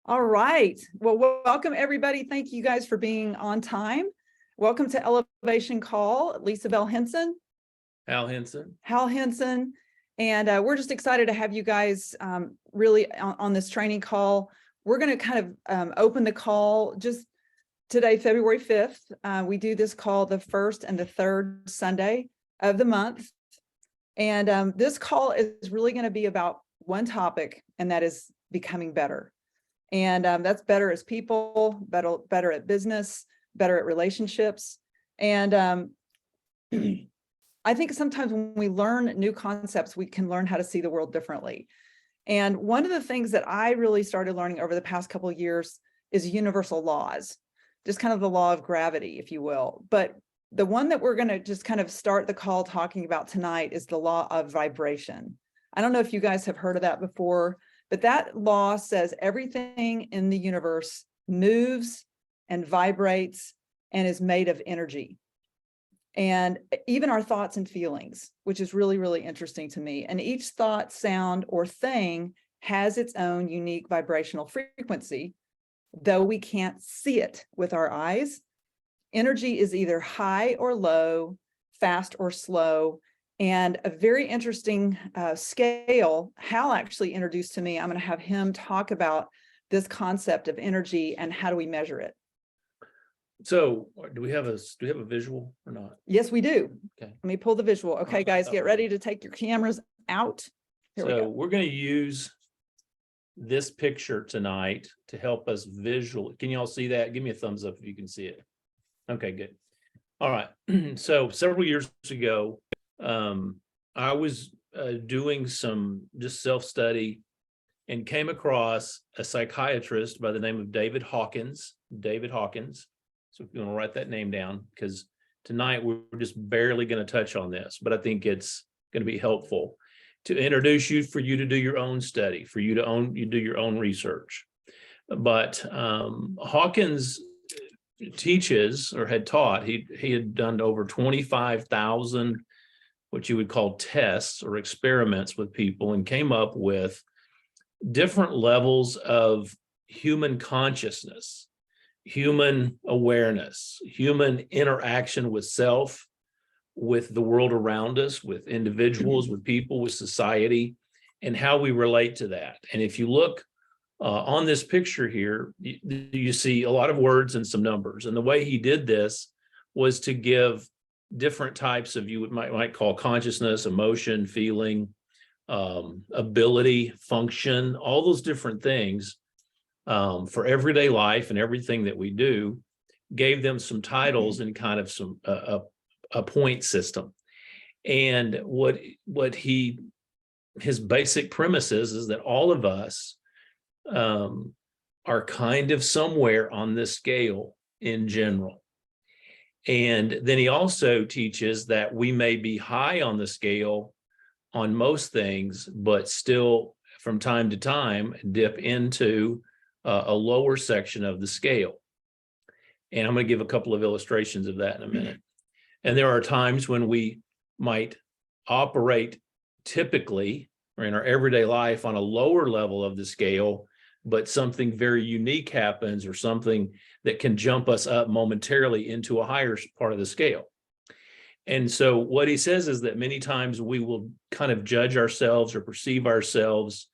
All right. Well, welcome everybody. Thank you guys for being on time. Welcome to Elevation Call, Lisa Bell Henson, Hal Henson. Hal Henson. And we're just excited to have you guys really on this training call. We're going to kind of open the call just today, February 5th. We do this call the first and the third Sunday of the month. And this call is really going to be about one topic, and that is becoming better. And that's better as people, better at business, better at relationships. And I think sometimes when we learn new concepts, we can learn how to see the world differently. And one of the things that I really started learning over the past couple of years is universal laws, just kind of the law of gravity, if you will. But the one that we're going to just kind of start the call talking about tonight is the law of vibration. I don't know if you guys have heard of that before, but that law says everything in the universe moves and vibrates and is made of energy. And even our thoughts and feelings, which is really, really interesting to me. And each thought, sound, or thing has its own unique vibrational frequency, though we can't see it with our eyes. Energy is either high or low, fast or slow. And a very interesting scale, Hal actually introduced to me. I'm going to have him talk about this concept of energy and how do we measure it. So do we have a visual or not? Yes, we do. Okay. Let me pull the visual. Okay, guys, get ready to take your cameras out. Here we go. We're going to use this picture tonight to help us visually. Can you all see that? Give me a thumbs up if you can see it. Okay, good. All right. So several years ago, I was doing some just self-study and came across a psychiatrist by the name of David Hawkins. So if you want to write that name down, because tonight we're just barely going to touch on this, but I think it's going to be helpful to introduce you, for you to do your own study, for you to do your own research. But Hawkins teaches, or had taught, he had done over 25,000 what you would call tests or experiments with people, and came up with different levels of human consciousness, human awareness, human interaction with self, with the world around us, with individuals, with people, with society, and how we relate to that. And if you look on this picture here, you see a lot of words and some numbers. And the way he did this was to give different types of, you might call consciousness, emotion, feeling, ability, function, all those different things for everyday life and everything that we do, gave them some titles and kind of some a point system. And his basic premise is that all of us are kind of somewhere on this scale in general. And then he also teaches that we may be high on the scale on most things, but still from time to time dip into a lower section of the scale. And I'm going to give a couple of illustrations of that in a minute. And there are times when we might operate typically or in our everyday life on a lower level of the scale, but something very unique happens, or something that can jump us up momentarily into a higher part of the scale. And so what he says is that many times we will kind of judge ourselves or perceive ourselves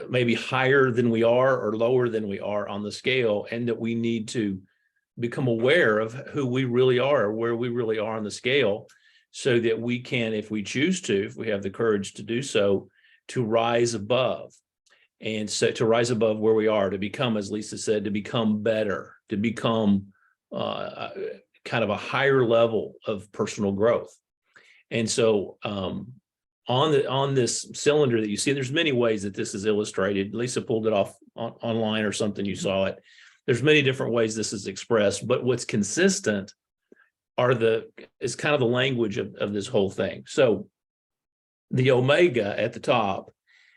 maybe higher than we are or lower than we are on the scale, and that we need to become aware of who we really are, or where we really are on the scale, so that we can, if we choose to, if we have the courage to do so, to rise above. And so to rise above where we are, to become, as Lisa said, to become better, to become kind of a higher level of personal growth. And so on this cylinder that you see, there's many ways that this is illustrated. Lisa pulled it off online or something, you saw it. There's many different ways this is expressed, but what's consistent is kind of the language of this whole thing. So the omega at the top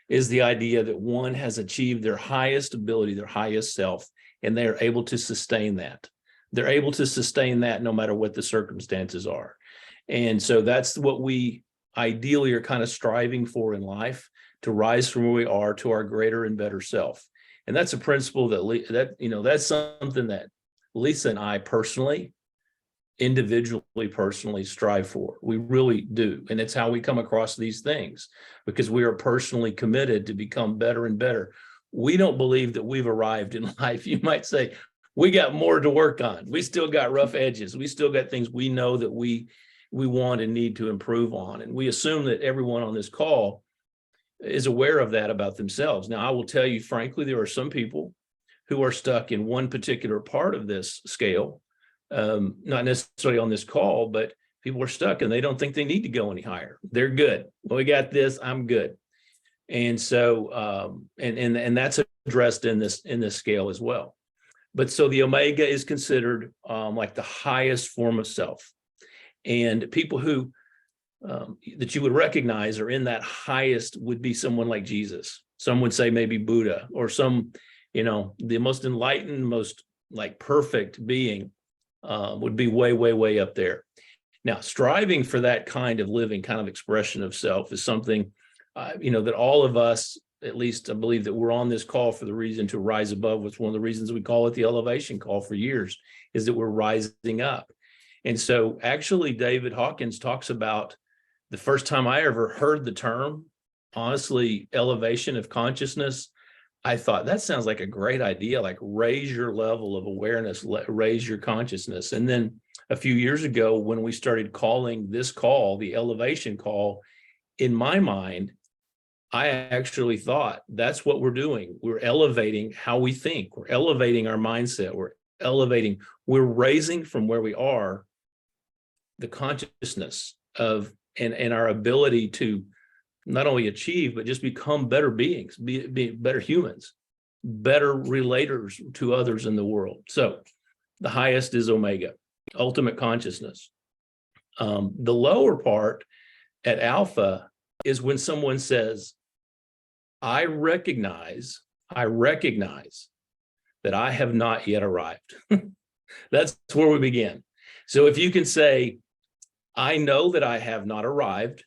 is the idea that one has achieved their highest ability, their highest self, and they are able to sustain that. They're able to sustain that no matter what the circumstances are. And so that's what we ideally are kind of striving for in life, to rise from where we are to our greater and better self. And that's a principle that's something that Lisa and I personally strive for. We really do. And it's how we come across these things, because we are personally committed to become better and better. We don't believe that we've arrived in life. You might say, we got more to work on. We still got rough edges. We still got things we know that we want and need to improve on. And we assume that everyone on this call is aware of that about themselves. Now, I will tell you, frankly, there are some people who are stuck in one particular part of this scale, not necessarily on this call, but people are stuck and they don't think they need to go any higher. They're good. Well, we got this, I'm good. And so, and that's addressed in this scale as well. But so the omega is considered like the highest form of self. And people who that you would recognize are in that highest would be someone like Jesus. Some would say maybe Buddha, or some, the most enlightened, most like perfect being would be way, way, way up there. Now, striving for that kind of living, kind of expression of self is something, that all of us, at least I believe that we're on this call for the reason to rise above. It's one of the reasons we call it the elevation call for years, is that we're rising up. And so actually, David Hawkins talks about, the first time I ever heard the term, honestly, elevation of consciousness, I thought that sounds like a great idea, like raise your level of awareness, raise your consciousness. And then a few years ago, when we started calling this call the elevation call, in my mind, I actually thought that's what we're doing. We're elevating how we think. We're elevating our mindset. We're raising from where we are the consciousness of and our ability to not only achieve, but just become better beings, be better humans, better relators to others in the world. So the highest is omega, ultimate consciousness. The lower part at alpha is when someone says, I recognize that I have not yet arrived. That's where we begin. So if you can say, I know that I have not arrived,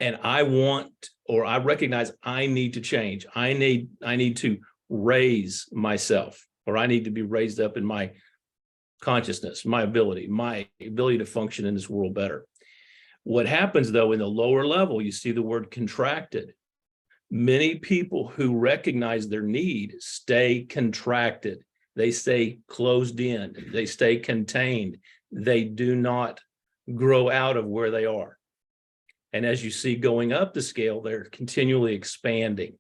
and I recognize I need to change. I need to raise myself, or I need to be raised up in my consciousness, my ability to function in this world better. What happens though, in the lower level, you see the word contracted. Many people who recognize their need stay contracted. They stay closed in. They stay contained. They do not grow out of where they are. And as you see going up the scale, they're continually expanding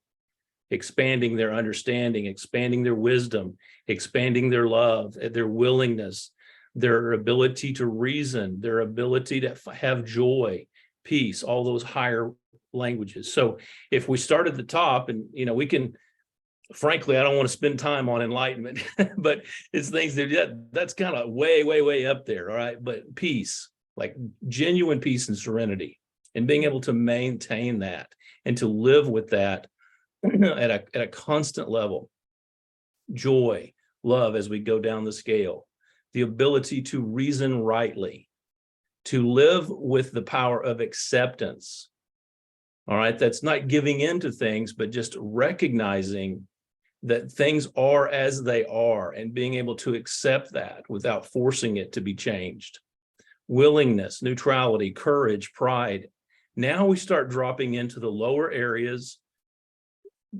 their understanding, expanding their wisdom, expanding their love, their willingness, their ability to reason, their ability to have joy, peace, all those higher languages. So if we start at the top, and we can, frankly, I don't want to spend time on enlightenment, but it's things that's kind of way, way, way up there. All right. But peace, like genuine peace and serenity, and being able to maintain that and to live with that at a constant level. Joy, love, as we go down the scale, the ability to reason rightly, to live with the power of acceptance. All right. That's not giving in to things, but just recognizing that things are as they are and being able to accept that without forcing it to be changed. Willingness, neutrality, courage, pride. Now we start dropping into the lower areas.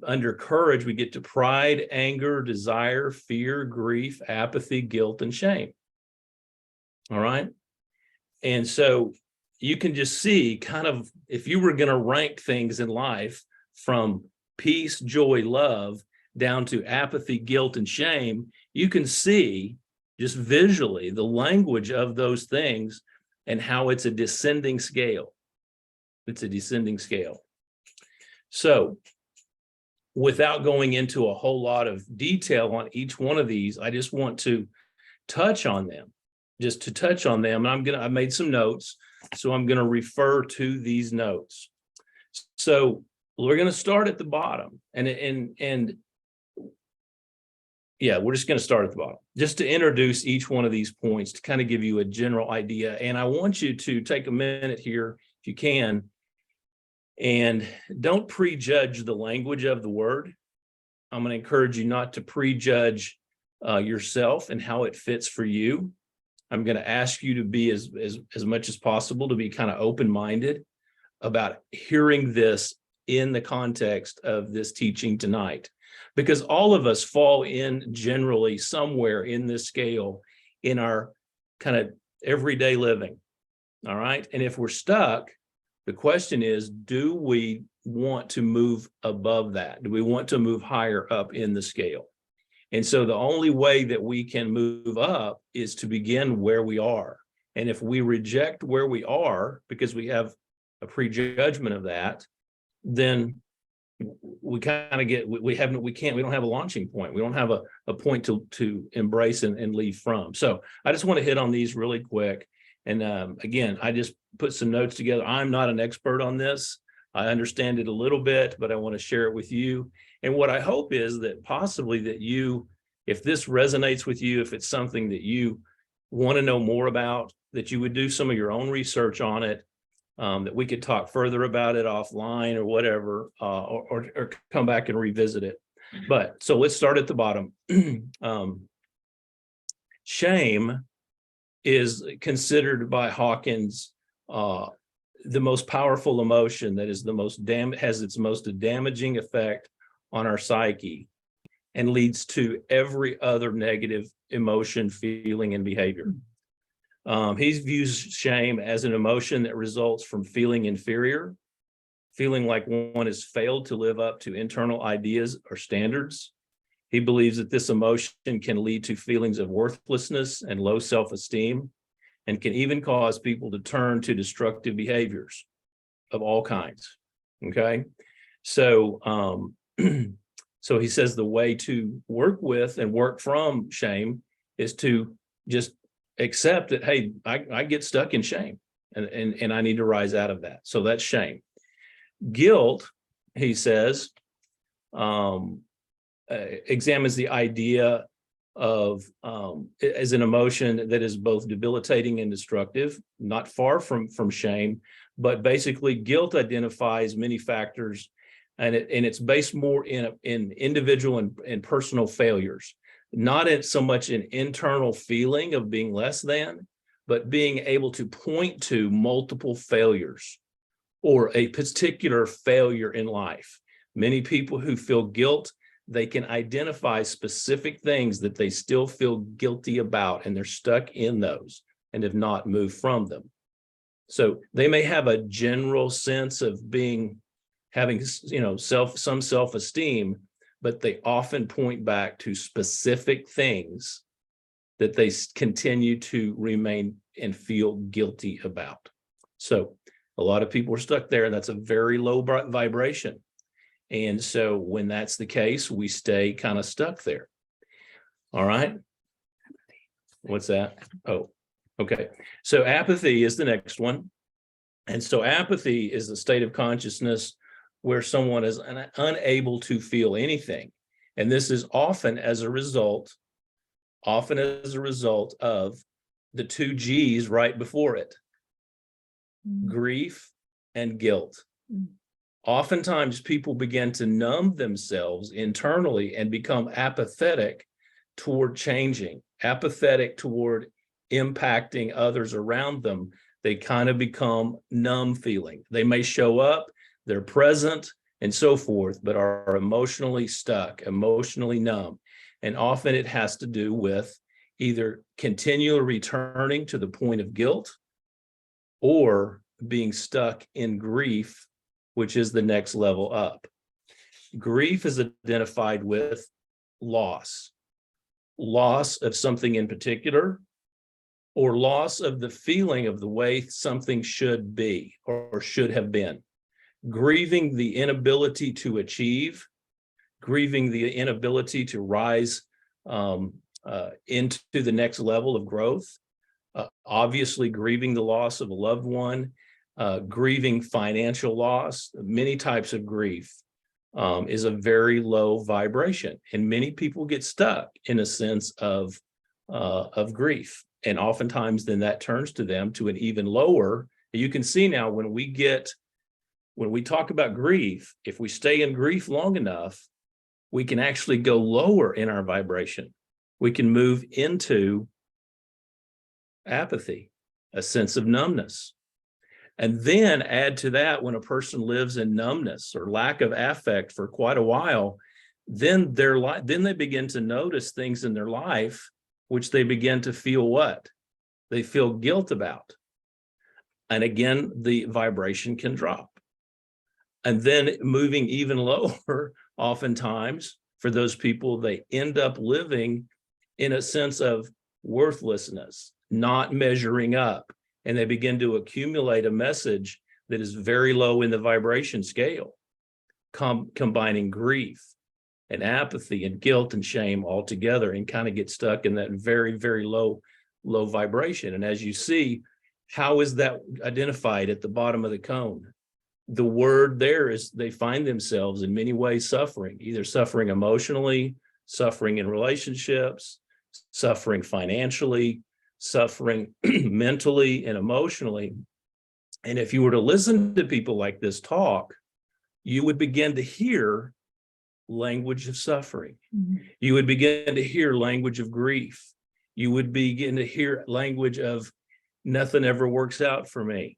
Under courage, we get to pride, anger, desire, fear, grief, apathy, guilt, and shame. All right. And so you can just see kind of, if you were going to rank things in life from peace, joy, love, down to apathy, guilt, and shame, you can see just visually the language of those things and how it's a descending scale. It's a descending scale. So without going into a whole lot of detail on each one of these, I just want to touch on them, And I made some notes, so I'm going to refer to these notes. So we're going to start at the bottom, and yeah, we're just going to start at the bottom, just to introduce each one of these points to kind of give you a general idea. And I want you to take a minute here, if you can, and don't prejudge the language of the word. I'm going to encourage you not to prejudge yourself and how it fits for you. I'm going to ask you to be as much as possible to be kind of open-minded about hearing this in the context of this teaching tonight, because all of us fall in generally somewhere in this scale in our kind of everyday living. All right. And if we're stuck, the question is, do we want to move above that? Do we want to move higher up in the scale? And so the only way that we can move up is to begin where we are. And if we reject where we are because we have a prejudgment of that, then we kind of get, we don't have a launching point. We don't have a point to embrace and leave from. So I just want to hit on these really quick. And again, I just put some notes together. I'm not an expert on this. I understand it a little bit, but I want to share it with you. And what I hope is that possibly that you, if this resonates with you, if it's something that you want to know more about, that you would do some of your own research on it, that we could talk further about it offline or whatever, or come back and revisit it. But so let's start at the bottom. Shame is considered by Hawkins the most powerful emotion that is has its most damaging effect on our psyche and leads to every other negative emotion, feeling, and behavior. He views shame as an emotion that results from feeling inferior, feeling like one has failed to live up to internal ideas or standards. He believes that this emotion can lead to feelings of worthlessness and low self-esteem, and can even cause people to turn to destructive behaviors of all kinds. Okay, so so he says the way to work with and work from shame is to just accept that, hey, I get stuck in shame, and I need to rise out of that. So that's shame. Guilt, he says, examines the idea of as an emotion that is both debilitating and destructive, not far from shame, but basically guilt identifies many factors, and it's based more in individual and personal failures, not so much an internal feeling of being less than, but being able to point to multiple failures or a particular failure in life. Many people who feel guilt, they can identify specific things that they still feel guilty about, and they're stuck in those and have not moved from them. So they may have a general sense of having some self-esteem, but they often point back to specific things that they continue to remain and feel guilty about. So a lot of people are stuck there, and that's a very low vibration. And so when that's the case, we stay kind of stuck there. All right. What's that? Oh, okay. So apathy is the next one. And so apathy is a state of consciousness where someone is unable to feel anything. And this is often as a result of the two G's right before it, grief and guilt. Oftentimes people begin to numb themselves internally and become apathetic toward changing, apathetic toward impacting others around them. They kind of become numb feeling. They may show up, they're present and so forth, but are emotionally stuck, emotionally numb. And often it has to do with either continually returning to the point of guilt or being stuck in grief, which is the next level up. Grief is identified with loss of something in particular, or loss of the feeling of the way something should be or should have been. Grieving the inability to achieve, grieving the inability to rise into the next level of growth, obviously grieving the loss of a loved one, grieving financial loss, many types of grief is a very low vibration. And many people get stuck in a sense of grief. And oftentimes then that turns to them to an even lower. You can see now when we talk about grief, if we stay in grief long enough, we can actually go lower in our vibration. We can move into apathy, a sense of numbness. And then add to that, when a person lives in numbness or lack of affect for quite a while, then they begin to notice things in their life which they begin to feel what? They feel guilt about. And again, the vibration can drop. And then moving even lower, oftentimes for those people, they end up living in a sense of worthlessness, not measuring up. And they begin to accumulate a message that is very low in the vibration scale, combining grief and apathy and guilt and shame all together, and kind of get stuck in that very, very low vibration. And as you see, how is that identified at the bottom of the cone? The word there is they find themselves in many ways suffering, either suffering emotionally, suffering in relationships, suffering financially, suffering mentally and emotionally. And if you were to listen to people like this talk, you would begin to hear language of suffering. You would begin to hear language of grief. You would begin to hear language of nothing ever works out for me.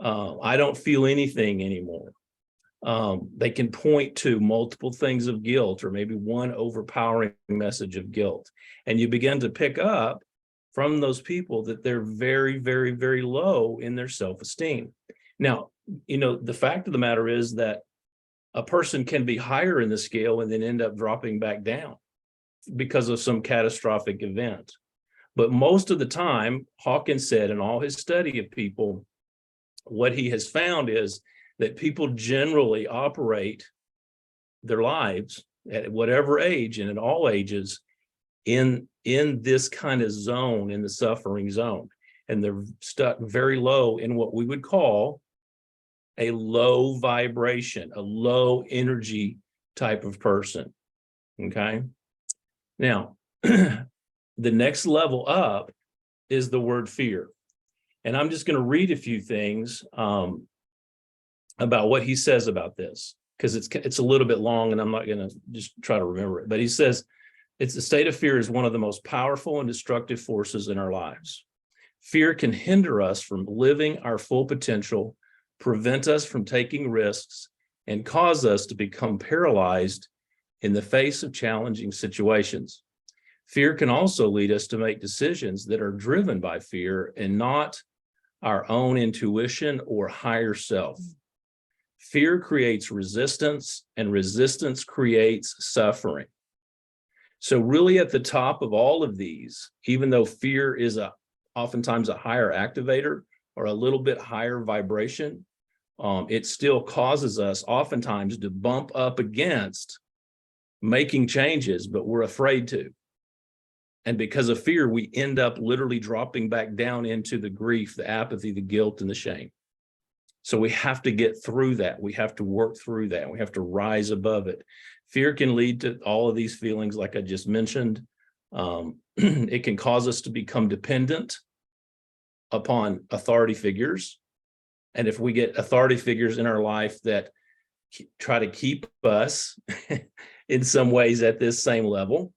I don't feel anything anymore. They can point to multiple things of guilt, or maybe one overpowering message of guilt. And you begin to pick up from those people that they're very, very, very low in their self-esteem. Now, the fact of the matter is that a person can be higher in the scale and then end up dropping back down because of some catastrophic event. But most of the time, Hawkins said in all his study of people, what he has found is that people generally operate their lives at whatever age and at all ages in this kind of zone, in the suffering zone. And they're stuck very low in what we would call a low vibration, a low energy type of person. Okay. Now, the next level up is the word fear. And I'm just going to read a few things about what he says about this, because it's a little bit long and I'm not going to just try to remember it. But he says, it's the state of fear is one of the most powerful and destructive forces in our lives. Fear can hinder us from living our full potential, prevent us from taking risks, and cause us to become paralyzed in the face of challenging situations. Fear can also lead us to make decisions that are driven by fear and not our own intuition or higher self. Fear creates resistance, and resistance creates suffering. So really at the top of all of these, even though fear is oftentimes a higher activator or a little bit higher vibration, it still causes us oftentimes to bump up against making changes, but we're afraid to. And because of fear, we end up literally dropping back down into the grief, the apathy, the guilt, and the shame. So we have to get through that. We have to work through that. We have to rise above it. Fear can lead to all of these feelings, like I just mentioned. It can cause us to become dependent upon authority figures. And if we get authority figures in our life that try to keep us in some ways at this same level,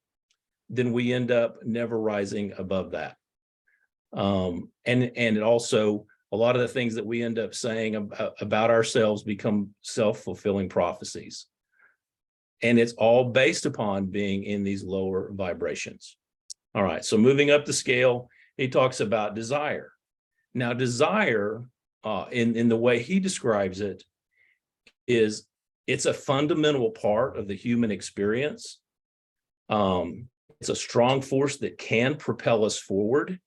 then we end up never rising above that. And it also, a lot of the things that we end up saying about ourselves become self-fulfilling prophecies. And it's all based upon being in these lower vibrations. All right, so moving up the scale, he talks about desire. Now, desire, in the way he describes it, is it's a fundamental part of the human experience. It's a strong force that can propel us forward,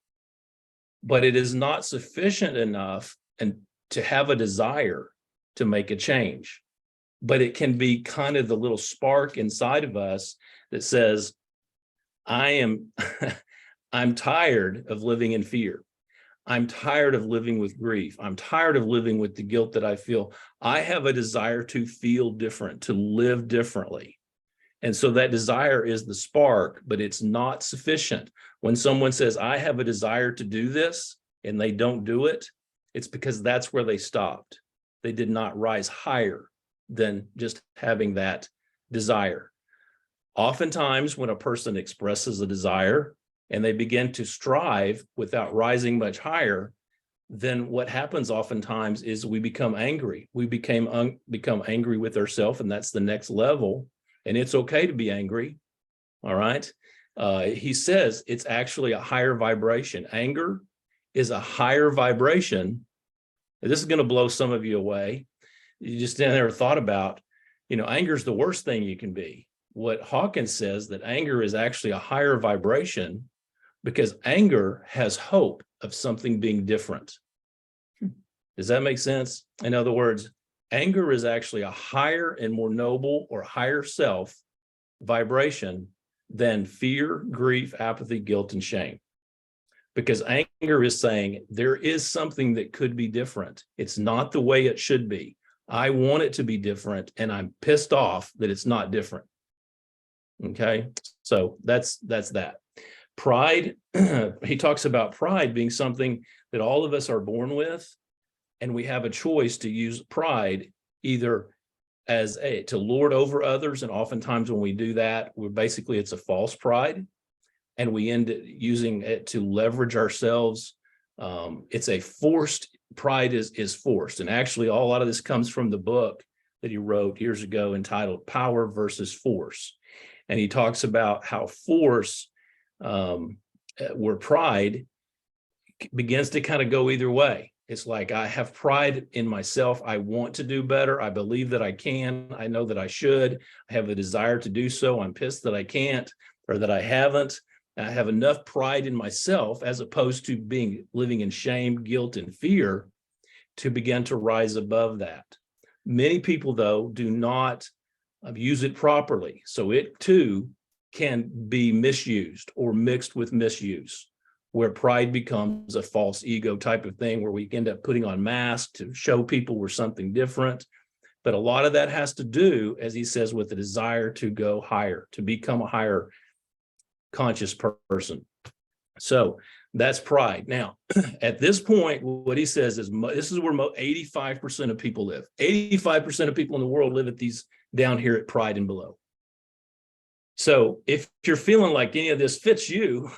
but it is not sufficient enough and to have a desire to make a change. But it can be kind of the little spark inside of us that says, I'm tired of living in fear. I'm tired of living with grief. I'm tired of living with the guilt that I feel. I have a desire to feel different, to live differently. And so that desire is the spark, but it's not sufficient. When someone says, I have a desire to do this, and they don't do it, it's because that's where they stopped. They did not rise higher than just having that desire. Oftentimes, when a person expresses a desire and they begin to strive without rising much higher, then what happens oftentimes is we become angry. We become angry with ourselves, and that's the next level. And it's okay to be angry. All right. He says it's actually a higher vibration. Anger is a higher vibration. This is going to blow some of you away. You just never thought about, anger is the worst thing you can be. What Hawkins says, that anger is actually a higher vibration because anger has hope of something being different. Does that make sense? In other words, anger is actually a higher and more noble or higher self vibration than fear, grief, apathy, guilt, and shame. Because anger is saying there is something that could be different. It's not the way it should be. I want it to be different, and I'm pissed off that it's not different. Okay, so that's that. Pride, he talks about pride being something that all of us are born with, and we have a choice to use pride either as to lord over others, and oftentimes when we do that, it's a false pride, and we end up using it to leverage ourselves. It's a forced pride is forced, and actually a lot of this comes from the book that he wrote years ago entitled Power versus Force. And he talks about how force, where pride begins to kind of go either way. It's like, I have pride in myself. I want to do better. I believe that I can. I know that I should. I have a desire to do so. I'm pissed that I can't, or that I haven't. I have enough pride in myself, as opposed to living in shame, guilt, and fear, to begin to rise above that. Many people, though, do not use it properly. So it too can be misused or mixed with misuse, where pride becomes a false ego type of thing, where we end up putting on masks to show people we're something different. But a lot of that has to do, as he says, with the desire to go higher, to become a higher conscious person. So that's pride. Now, at this point, what he says is this is where 85% of people live. 85% of people in the world live at these down here at pride and below. So if you're feeling like any of this fits you,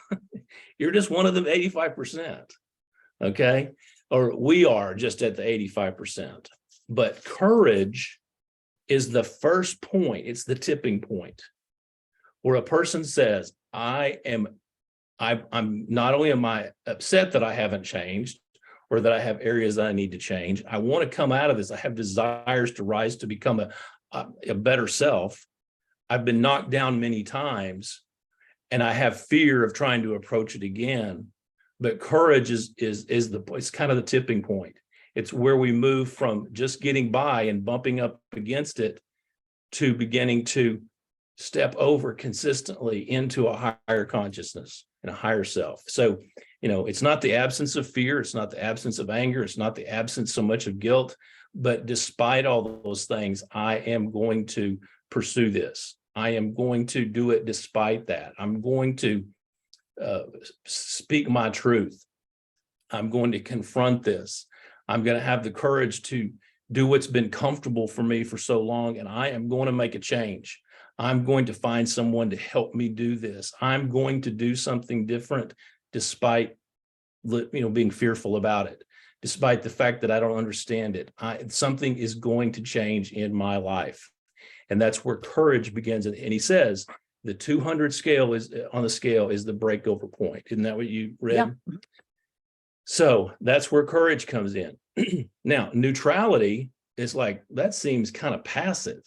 you're just one of them 85%. Okay. Or we are just at the 85%. But courage is the first point. It's the tipping point where a person says, I'm not only am I upset that I haven't changed, or that I have areas that I need to change. I want to come out of this. I have desires to rise to become a better self. I've been knocked down many times, and I have fear of trying to approach it again. But courage is it's kind of the tipping point. It's where we move from just getting by and bumping up against it to beginning to step over consistently into a higher consciousness and a higher self. So, it's not the absence of fear. It's not the absence of anger. It's not the absence so much of guilt. But despite all those things, I am going to pursue this. I am going to do it despite that. I'm going to speak my truth. I'm going to confront this. I'm going to have the courage to do what's been comfortable for me for so long, and I am going to make a change. I'm going to find someone to help me do this. I'm going to do something different despite being fearful about it, despite the fact that I don't understand it. Something is going to change in my life. And that's where courage begins. And he says the 200 scale is on the scale is the breakover point. Isn't that what you read? Yeah. So that's where courage comes in. Now, neutrality is like, that seems kind of passive,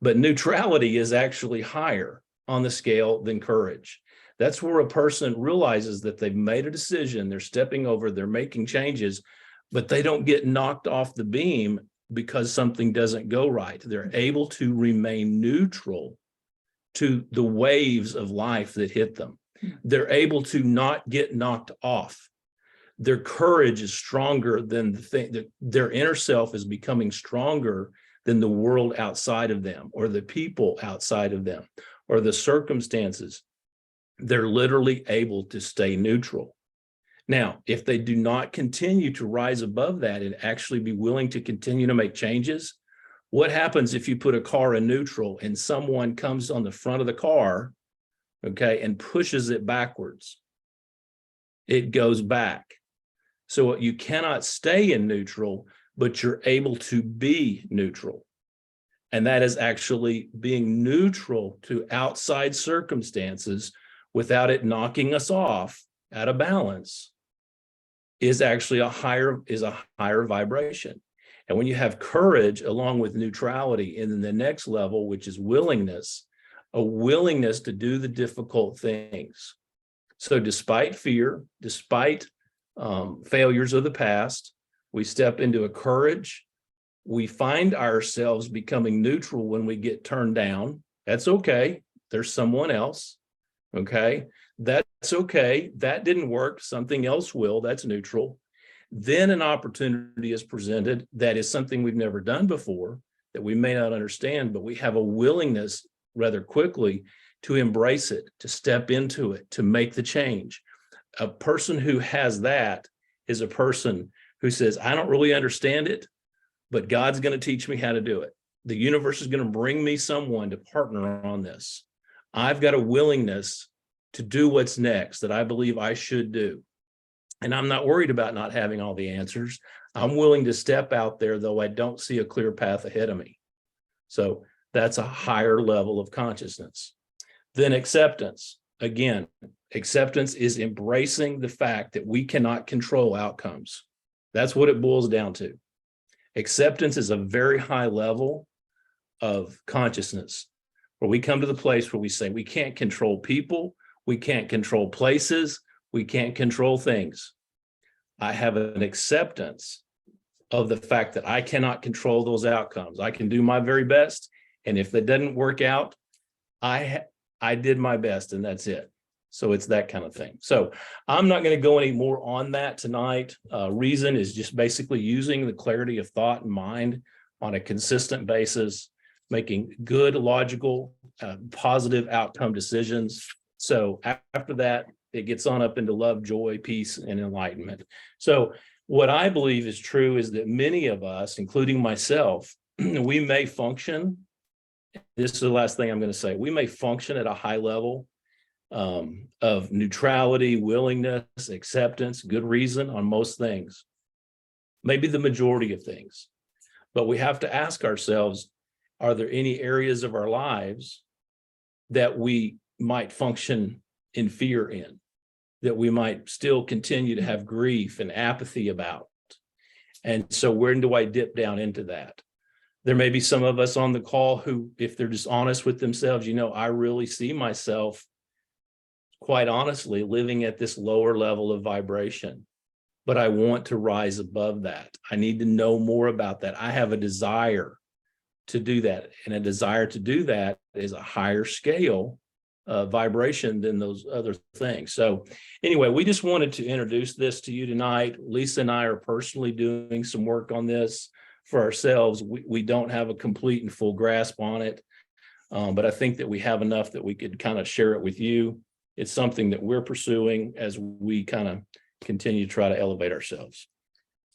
but neutrality is actually higher on the scale than courage. That's where a person realizes that they've made a decision, they're stepping over, they're making changes, but they don't get knocked off the beam because something doesn't go right. They're able to remain neutral to the waves of life that hit them. They're able to not get knocked off. Their courage is stronger than the thing that their inner self is becoming stronger than the world outside of them, or the people outside of them, or the circumstances. They're literally able to stay neutral. Now, if they do not continue to rise above that and actually be willing to continue to make changes, What happens if you put a car in neutral and someone comes on the front of the car, okay, and pushes it backwards? It goes back. So you cannot stay in neutral, but you're able to be neutral. And that is actually being neutral to outside circumstances without it knocking us off out of balance is actually a higher vibration. And when you have courage along with neutrality, and then the next level, which is willingness, a willingness to do the difficult things. So despite fear, despite failures of the past, we step into a courage. We find ourselves becoming neutral when we get turned down. That's okay. There's someone else. Okay. That's okay. That didn't work. Something else will. That's neutral. Then an opportunity is presented that is something we've never done before, that we may not understand, but we have a willingness rather quickly to embrace it, to step into it, to make the change. A person who has that is a person who says, I don't really understand it, but God's going to teach me how to do it. The universe is going to bring me someone to partner on this. I've got a willingness to do what's next that I believe I should do. And I'm not worried about not having all the answers. I'm willing to step out there, though I don't see a clear path ahead of me. So that's a higher level of consciousness. Then acceptance. Again, acceptance is embracing the fact that we cannot control outcomes. That's what it boils down to. Acceptance is a very high level of consciousness, where we come to the place where we say we can't control people, we can't control places, we can't control things. I have an acceptance of the fact that I cannot control those outcomes. I can do my very best, and if that doesn't work out, I did my best, and that's it. So it's that kind of thing. So I'm not going to go any more on that tonight. Reason is just basically using the clarity of thought and mind on a consistent basis, making good, logical, positive outcome decisions. So after that, it gets on up into love, joy, peace, and enlightenment. So what I believe is true is that many of us, including myself, we may function. This is the last thing I'm going to say. We may function at a high level of neutrality, willingness, acceptance, good reason on most things, maybe the majority of things. But we have to ask ourselves, are there any areas of our lives that we might function in fear in, that we might still continue to have grief and apathy about? And so where do I dip down into that? There may be some of us on the call who, if they're just honest with themselves, I really see myself, quite honestly, living at this lower level of vibration, but I want to rise above that. I need to know more about that. I have a desire to do that, and a desire to do that is a higher scale vibration than those other things. So anyway, we just wanted to introduce this to you tonight. Lisa and I are personally doing some work on this for ourselves. We don't have a complete and full grasp on it, but I think that we have enough that we could kind of share it with you. It's something that we're pursuing as we kind of continue to try to elevate ourselves.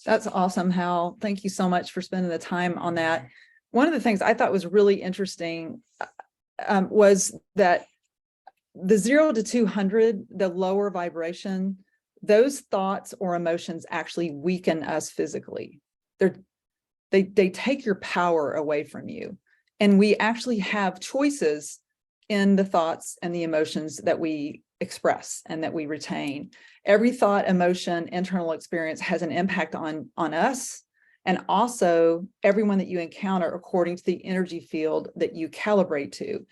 That's awesome, Hal. Thank you so much for spending the time on that. One of the things I thought was really interesting was that the 0 to 200, the lower vibration, those thoughts or emotions actually weaken us physically. They take your power away from you. And we actually have choices in the thoughts and the emotions that we express and that we retain. Every thought, emotion, internal experience has an impact on us, and also everyone that you encounter according to the energy field that you calibrate to.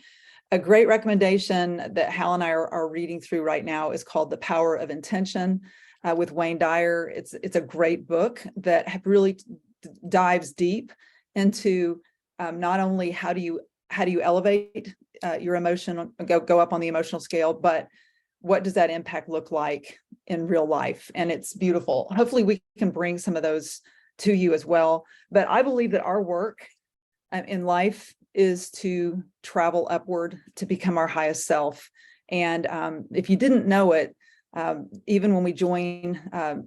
A great recommendation that Hal and I are reading through right now is called The Power of Intention with Wayne Dyer. It's a great book that really dives deep into not only how do you elevate your emotion, go up on the emotional scale, but what does that impact look like in real life? And it's beautiful. Hopefully we can bring some of those to you as well. But I believe that our work in life is to travel upward, to become our highest self. And if you didn't know it, even when we join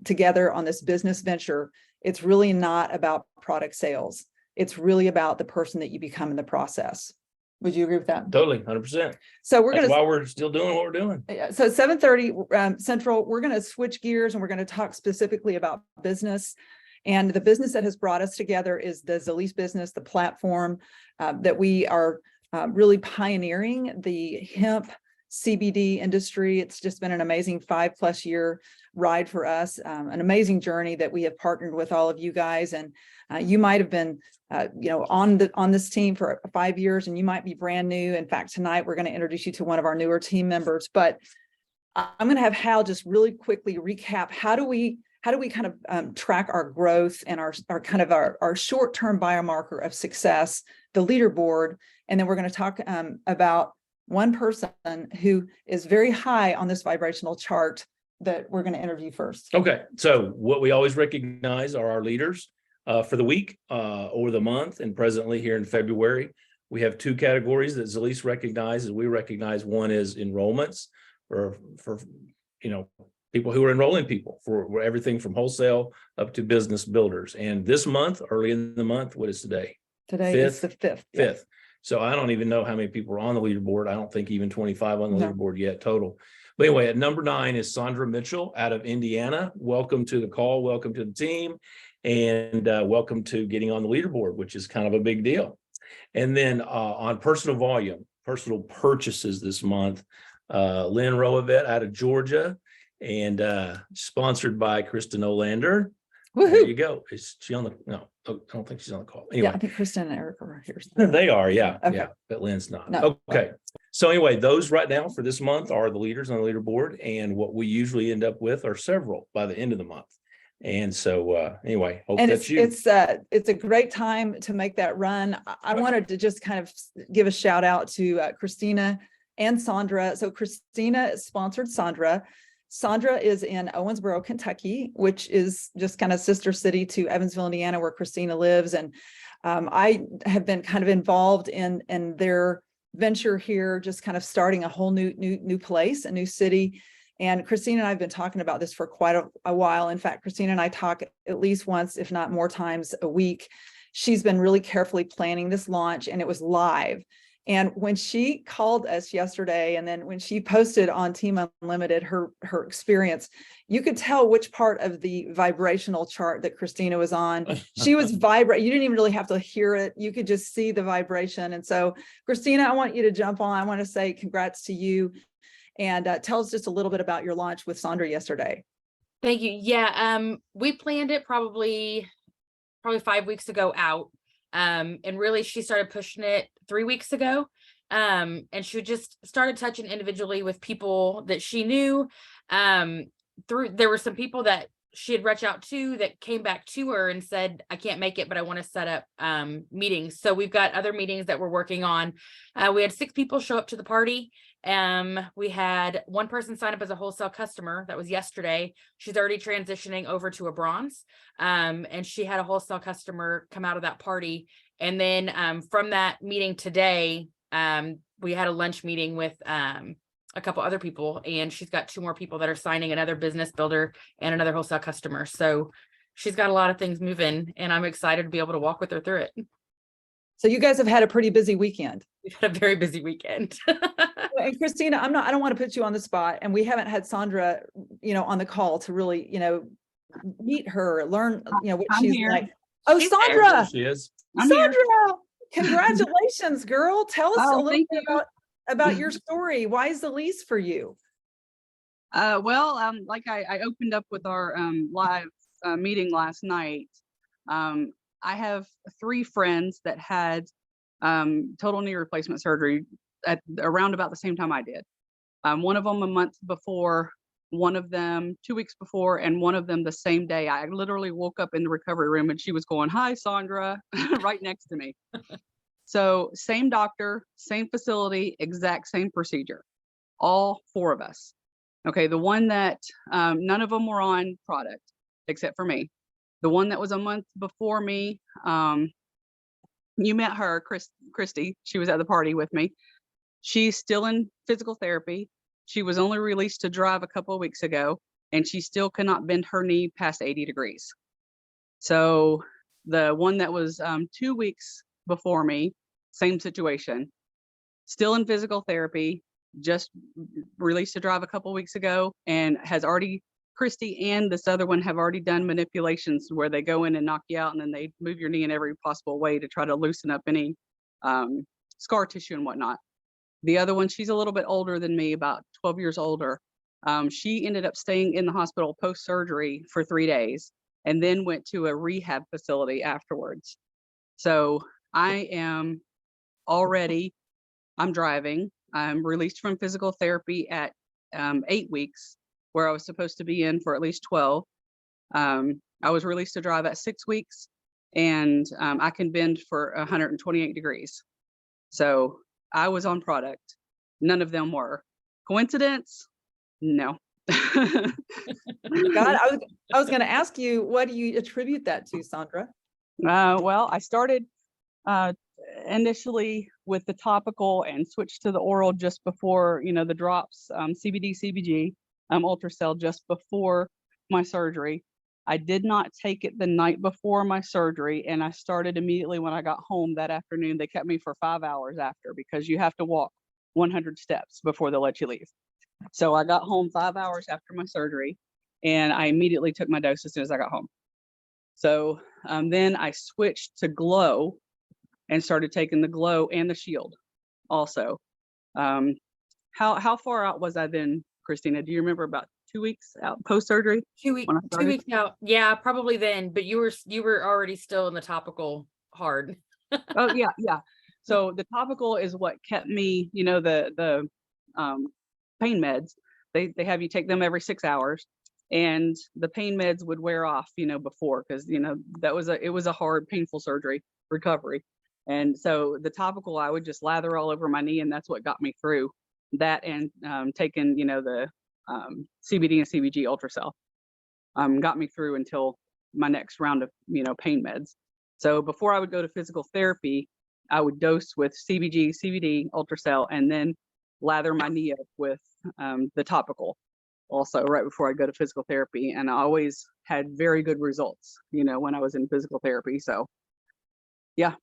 together on this business venture, it's really not about product sales. It's really about the person that you become in the process. Would you agree with that? Totally, 100%. So we're That's going to, why we're still doing what we're doing. so 7:30 Central, we're going to switch gears and we're going to talk specifically about business. And the business that has brought us together is the Zalease business, the platform that we are really pioneering the hemp CBD industry. It's just been an amazing 5+ year ride for us, an amazing journey that we have partnered with all of you guys. And you might have been, on this team for 5 years, and you might be brand new. In fact, tonight we're going to introduce you to one of our newer team members. But I'm going to have Hal just really quickly recap how do we kind of track our growth and our short-term biomarker of success, the leaderboard, and then we're going to talk about one person who is very high on this vibrational chart that we're going to interview first. Okay, so what we always recognize are our leaders for the week or the month, and presently here in February, we have 2 categories that Zalease recognizes. We recognize one is enrollments for people who are enrolling people for everything from wholesale up to business builders. And this month, early in the month, what is today? Today is the 5th. Yeah. 5th. So I don't even know how many people are on the leaderboard. I don't think even 25 on the leaderboard yet total. But anyway, at number 9 is Sandra Mitchell out of Indiana. Welcome to the call. Welcome to the team. And welcome to getting on the leaderboard, which is kind of a big deal. And then on personal volume, personal purchases this month, Lynn Roavet out of Georgia, and sponsored by Kristen Olander. There you go. Is she on the? No, I don't think she's on the call. Anyway, Yeah, I think Kristen and Eric are here. they are. Yeah, Okay. yeah, but Lynn's not. No. Okay. So anyway, those right now for this month are the leaders on the leaderboard, and what we usually end up with are several by the end of the month. And so anyway, hope And that's you. it's a great time to make that run. I wanted to just kind of give a shout out to Christina and Sandra. So Christina sponsored Sandra. Sandra is in Owensboro, Kentucky, which is just kind of sister city to Evansville, Indiana, where Christina lives. And I have been kind of involved in their venture here, just kind of starting a whole new place, a new city. And Christina and I have been talking about this for quite a while. In fact, Christina and I talk at least once, if not more times a week. She's been really carefully planning this launch, and it was live. And when she called us yesterday, and then when she posted on Team Unlimited her experience, you could tell which part of the vibrational chart that Christina was on. She was vibrating. You didn't even really have to hear it. You could just see the vibration. And so, Christina, I want you to jump on. I want to say congrats to you, and tell us just a little bit about your launch with Sandra yesterday. Thank you. Yeah, we planned it probably 5 weeks ago out. And really she started pushing it 3 weeks ago. And she just started touching individually with people that she knew. There were some people that she had reached out to that came back to her and said, I can't make it, but I want to set up meetings. So we've got other meetings that we're working on. We had 6 people show up to the party. We had one person sign up as a wholesale customer. That was yesterday. She's already transitioning over to a bronze. And she had a wholesale customer come out of that party. And then from that meeting today, we had a lunch meeting with a couple other people, and she's got 2 more people that are signing, another business builder and another wholesale customer. So she's got a lot of things moving, and I'm excited to be able to walk with her through it. So you guys have had a pretty busy weekend. We've had a very busy weekend. And Christina, I don't want to put you on the spot, and we haven't had Sandra, on the call to really, meet her, learn, what I'm she's here. like. Oh, She's Sandra, There she is. I'm here. Sandra, congratulations, girl. Tell us Oh, a little thank bit you. about your story. Why is Zalease for you? Like I opened up with our live meeting last night. I have 3 friends that had total knee replacement surgery at around about the same time I did. One of them a month before, one of them 2 weeks before, and one of them the same day. I literally woke up in the recovery room and she was going, "Hi, Sandra," right next to me. So same doctor, same facility, exact same procedure, all 4 of us. Okay, the one that none of them were on product except for me. The one that was a month before me, you met her, Christy. She was at the party with me. She's still in physical therapy. She was only released to drive a couple of weeks ago, and she still cannot bend her knee past 80 degrees. So The one that was 2 weeks before me, same situation, still in physical therapy, just released to drive a couple weeks ago, and has already, Christy and this other one have already done manipulations where they go in and knock you out, and then they move your knee in every possible way to try to loosen up any scar tissue and whatnot. The other one, she's a little bit older than me, about 12 years older. She ended up staying in the hospital post-surgery for 3 days and then went to a rehab facility afterwards. So I am already, I'm driving. I'm released from physical therapy at 8 weeks, where I was supposed to be in for at least 12. I was released to drive at 6 weeks, and I can bend for 128 degrees. So I was on product. None of them were. Coincidence? No. God, I was going to ask you, what do you attribute that to, Sandra? Well, I started initially with the topical and switched to the oral just before, the drops, CBD, CBG, Ultracell just before my surgery. I did not take it the night before my surgery, and I started immediately when I got home that afternoon. They kept me for 5 hours after, because you have to walk 100 steps before they'll let you leave. So I got home 5 hours after my surgery, and I immediately took my dose as soon as I got home. So then I switched to Glow and started taking the Glow and the Shield also. How far out was I then, Christina? Do you remember? About 2 weeks out post-surgery? 2 weeks, when I 2 started? weeks out. Yeah, probably then, but you were already still in the topical hard. Oh yeah, yeah. So the topical is what kept me, the pain meds. They have you take them every 6 hours, and the pain meds would wear off, before, because it was a hard, painful surgery recovery. And so the topical, I would just lather all over my knee, and that's what got me through that. And taking, the CBD and CBG Ultracell got me through until my next round of, pain meds. So before I would go to physical therapy, I would dose with CBG, CBD, Ultracell, and then lather my knee up with the topical also right before I go to physical therapy. And I always had very good results, when I was in physical therapy. So yeah.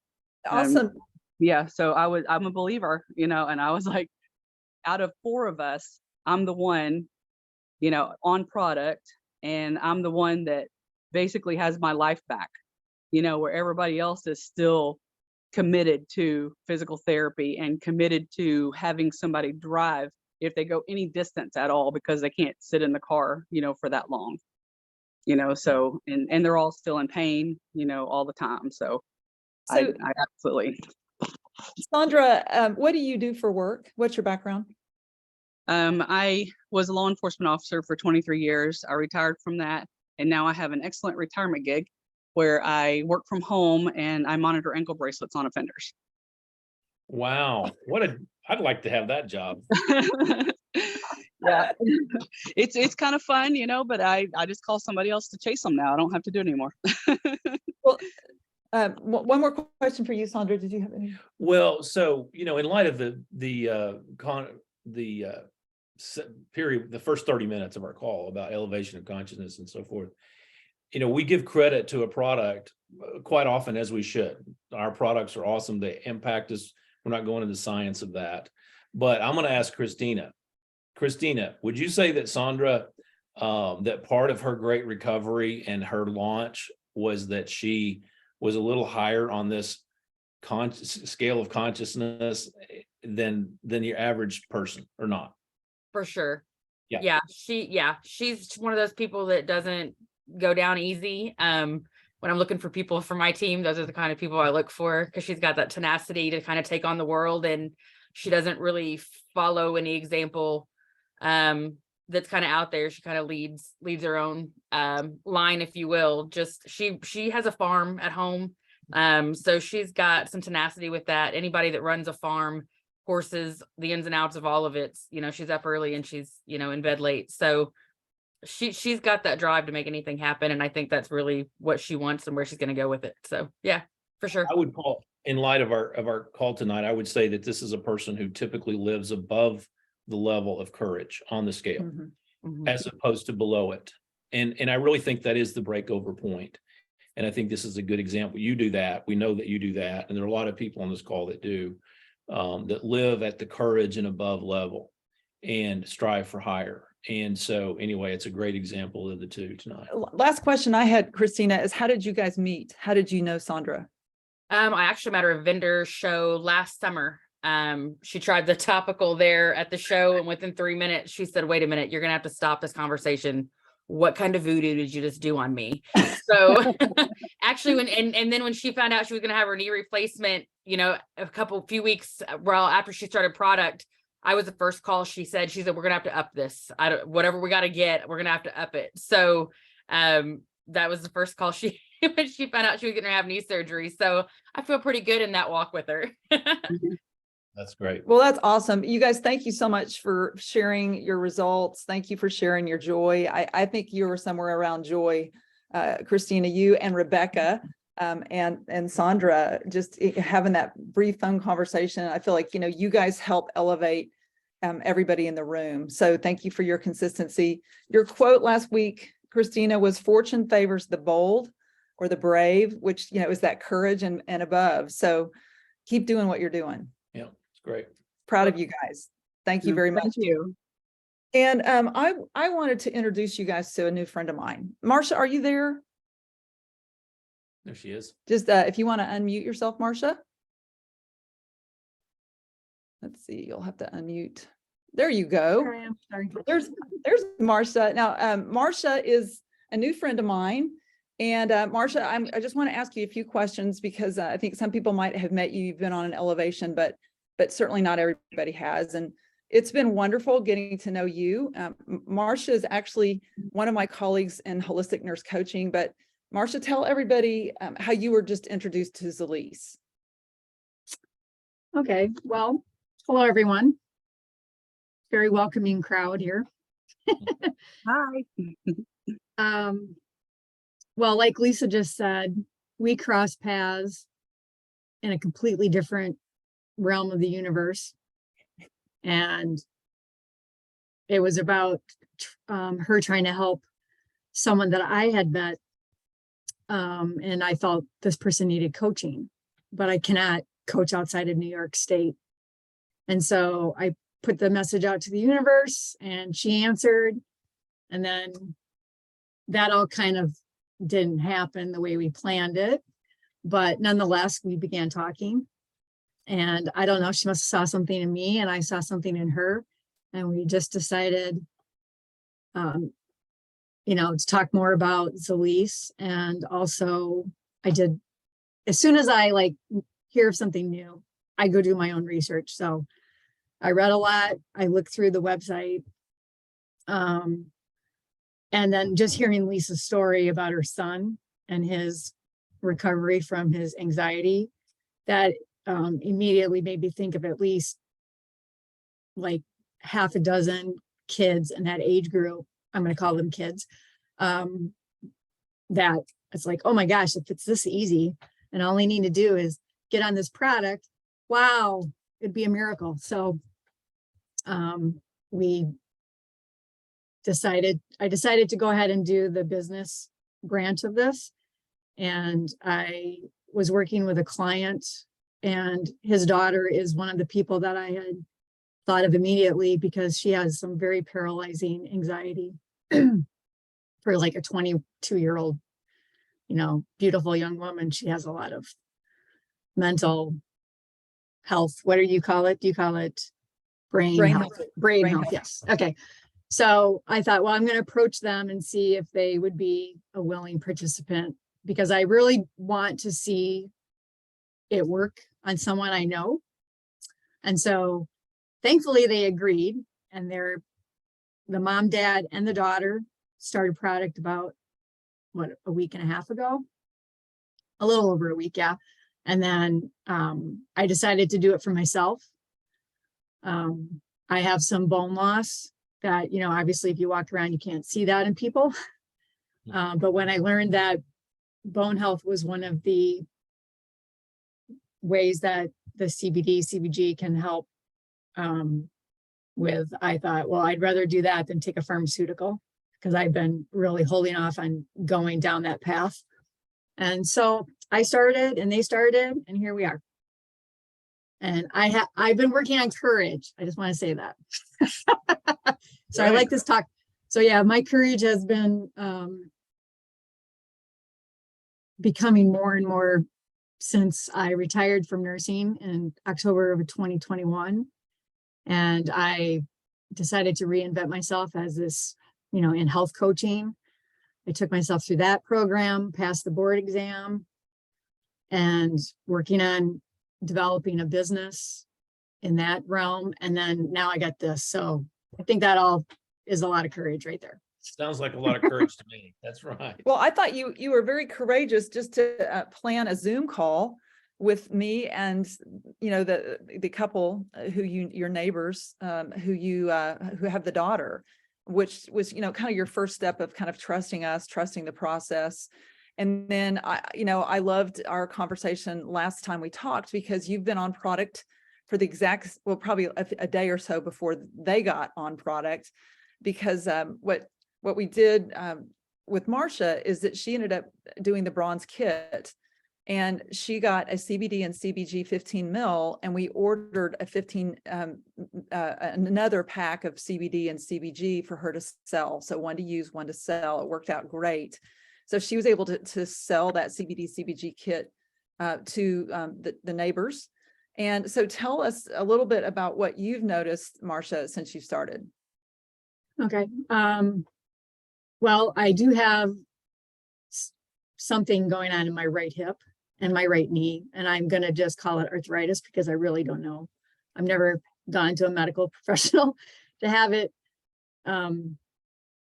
Awesome. Yeah. So I'm a believer, and I was like, out of 4 of us, I'm the one, on product, and I'm the one that basically has my life back, where everybody else is still committed to physical therapy and committed to having somebody drive if they go any distance at all, because they can't sit in the car, for that long, so, and they're all still in pain, all the time. So I absolutely. Sandra, what do you do for work? What's your background? I was a law enforcement officer for 23 years. I retired from that, and now I have an excellent retirement gig where I work from home and I monitor ankle bracelets on offenders. Wow. I'd like to have that job. Yeah, it's kind of fun, but I just call somebody else to chase them now. I don't have to do it anymore. Well, one more question for you, Sandra. Did you have any? Well, so, in light of the period, the first 30 minutes of our call about elevation of consciousness and so forth, we give credit to a product quite often, as we should. Our products are awesome. They impact us. We're not going into the science of that, but I'm going to ask Christina. Christina, would you say that Sandra, that part of her great recovery and her launch was that she was a little higher on this scale of consciousness than your average person, or not? For sure. Yeah. She's one of those people that doesn't go down easy. When I'm looking for people for my team, those are the kind of people I look for, because she's got that tenacity to kind of take on the world, and she doesn't really follow any example that's kind of out there. She kind of leads her own line, if you will. Just she has a farm at home, so she's got some tenacity with that. Anybody that runs a farm, horses, the ins and outs of all of it, she's up early and she's in bed late. So she's got that drive to make anything happen, and I think that's really what she wants and where she's going to go with it. So yeah, for sure. I would call, in light of our call tonight, I would say that this is a person who typically lives above the level of courage on the scale, Mm-hmm. Mhm. as opposed to below it. And I really think that is the breakover point. And I think this is a good example. You do that. We know that you do that. And there are a lot of people on this call that do, that live at the courage and above level and strive for higher. And so anyway, it's a great example of the two tonight. Last question I had, Christina, is how did you guys meet? How did you know Sandra? I actually met her at a vendor show last summer. She tried the topical there at the show, and within 3 minutes, she said, "Wait a minute, you're gonna have to stop this conversation. What kind of voodoo did you just do on me?" So actually, and then when she found out she was gonna have her knee replacement, you know, few weeks well after she started product, I was the first call. She said, "We're gonna have to up this. Whatever we got to get, we're gonna have to up it." So that was the first call she when she found out she was gonna have knee surgery. So I feel pretty good in that walk with her. That's great. Well, that's awesome. You guys, thank you so much for sharing your results. Thank you for sharing your joy. I think you were somewhere around joy, Christina, you and Rebecca, and Sandra, just having that brief phone conversation. I feel like, you know, you guys help elevate everybody in the room. So thank you for your consistency. Your quote last week, Christina, was "Fortune favors the bold or the brave," which, you know, is that courage and above. So keep doing what you're doing. Yeah, it's great. Proud of you guys. Thank you very much. Thank you. And I wanted to introduce you guys to a new friend of mine. Marcia, are you there? There she is. Just if you want to unmute yourself, Marcia. Let's see, you'll have to unmute. There you go. Here I am. Sorry. There's Marcia. Now, Marcia is a new friend of mine. And Marcia, I just want to ask you a few questions because I think some people might have met you. You've been on an elevation, but certainly not everybody has. And it's been wonderful getting to know you. Marcia is actually one of my colleagues in holistic nurse coaching. But Marcia, tell everybody how you were just introduced to Zalise. Okay, well, hello, everyone. Very welcoming crowd here. Hi. Well, like Lisa just said, we crossed paths in a completely different realm of the universe. And it was about her trying to help someone that I had met. And I felt this person needed coaching, but I cannot coach outside of New York State. And so I put the message out to the universe and she answered. And then that all kind of didn't happen the way we planned it. But nonetheless, we began talking. And I don't know, she must have saw something in me and I saw something in her. And we just decided, you know, to talk more about Zalise. And also as soon as I hear of something new, I go do my own research. So I read a lot. I looked through the website. And then just hearing Lisa's story about her son and his recovery from his anxiety, that immediately made me think of at least like half a dozen kids in that age group. I'm going to call them kids. That it's like, oh my gosh, if it's this easy and all I need to do is get on this product, wow, it'd be a miracle. So I decided to go ahead and do the business branch of this. And I was working with a client and his daughter is one of the people that I had thought of immediately because she has some very paralyzing anxiety for like a 22-year-old, you know, beautiful young woman. She has a lot of mental health. What do you call it? Do you call it brain health? Brain health. Yes. Okay. So I thought, well, I'm going to approach them and see if they would be a willing participant because I really want to see it work on someone I know. And so thankfully they agreed, and the mom, dad, and the daughter started product about a week and a half ago, a little over a week. Yeah. And then I decided to do it for myself. I have some bone loss that, you know, obviously if you walk around, you can't see that in people. But when I learned that bone health was one of the ways that the CBG can help with, I thought, well, I'd rather do that than take a pharmaceutical because I've been really holding off on going down that path. And so I started and they started and here we are. And I've been working on courage. I just want to say that. So I Right. like this talk. So yeah, my courage has been becoming more and more since I retired from nursing in October of 2021. And I decided to reinvent myself as this, in health coaching. I took myself through that program, passed the board exam, and working on developing a business in that realm. And then now I got this. So I think that all is a lot of courage right there. Sounds like a lot of courage to me. That's right. Well, I thought you were very courageous just to plan a Zoom call with me and, the couple your neighbors, who have the daughter, which was, kind of your first step of kind of trusting us, trusting the process. And then I loved our conversation last time we talked because you've been on product for the exact, well, probably a day or so before they got on product, because what we did with Marcia is that she ended up doing the bronze kit, and she got a CBD and CBG 15 mil, and we ordered another pack of CBD and CBG for her to sell. So one to use, one to sell. It worked out great. So she was able to sell that CBD CBG kit to the neighbors. And so tell us a little bit about what you've noticed, Marcia, since you started. Okay. Well, I do have something going on in my right hip and my right knee, and I'm going to just call it arthritis because I really don't know. I've never gone to a medical professional to have it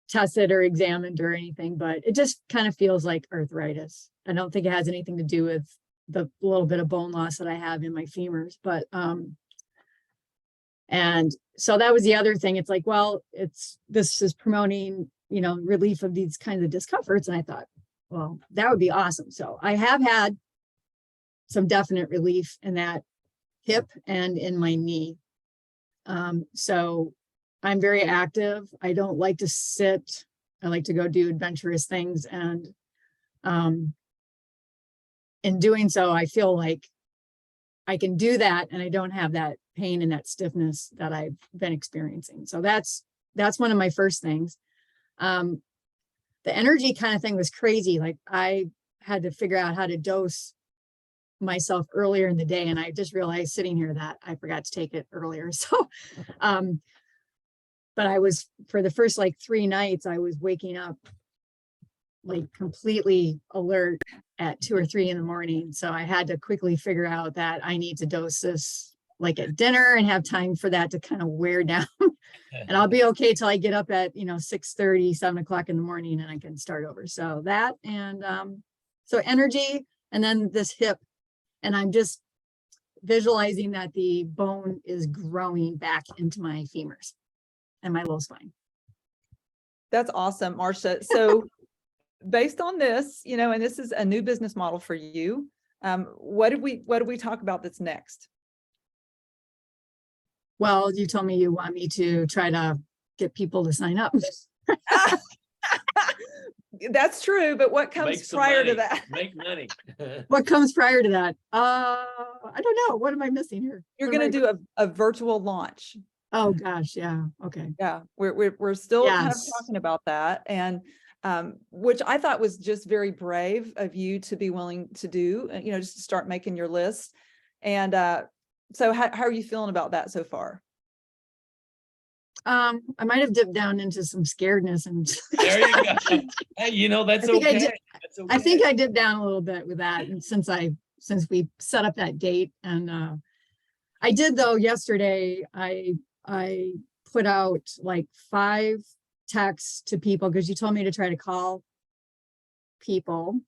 tested or examined or anything, but it just kind of feels like arthritis. I don't think it has anything to do with the little bit of bone loss that I have in my femurs, but and so that was the other thing. It's like, well, this is promoting, relief of these kinds of discomforts. And I thought, well, that would be awesome. So I have had some definite relief in that hip and in my knee. So I'm very active. I don't like to sit. I like to go do adventurous things. And in doing so, I feel like I can do that and I don't have that pain and that stiffness that I've been experiencing. So that's one of my first things. The energy kind of thing was crazy. Like I had to figure out how to dose myself earlier in the day. And I just realized sitting here that I forgot to take it earlier. So, but I was, for the first 3 nights, I was waking up completely alert at 2 or 3 in the morning. So I had to quickly figure out that I need to dose this at dinner and have time for that to kind of wear down. And I'll be okay till I get up at 6:30, 7 o'clock in the morning, and I can start over. So that, and so energy, and then this hip, and I'm just visualizing that the bone is growing back into my femurs and my low spine. That's awesome, Marcia. So based on this, and this is a new business model for you, what did we talk about that's next? Well, you told me you want me to try to get people to sign up. That's true, but what comes Make some prior to money. that? Make money. What comes prior to that? I don't know. What am I missing here? You're What am going to do a virtual launch. Oh gosh, yeah. Okay. Yeah, we're still kind of Yes. talking about that, and which I thought was just very brave of you to be willing to do, just to start making your list. And so how are you feeling about that so far? I might have dipped down into some scaredness and There you go. Hey, that's I think I okay. did- That's I think okay. I dipped down a little bit with that. And since we set up that date, and I did though yesterday, I put out 5 texts to people because you told me to try to call people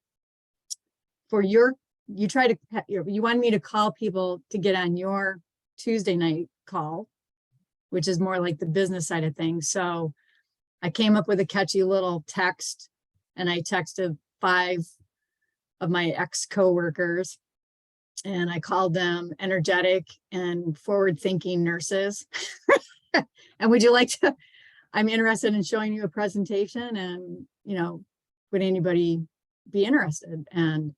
for you wanted me to call people to get on your Tuesday night call, which is more like the business side of things. So I came up with a catchy little text, and I texted 5 of my ex-coworkers, and I called them energetic and forward-thinking nurses. And would you like to, I'm interested in showing you a presentation, and, would anybody be interested. And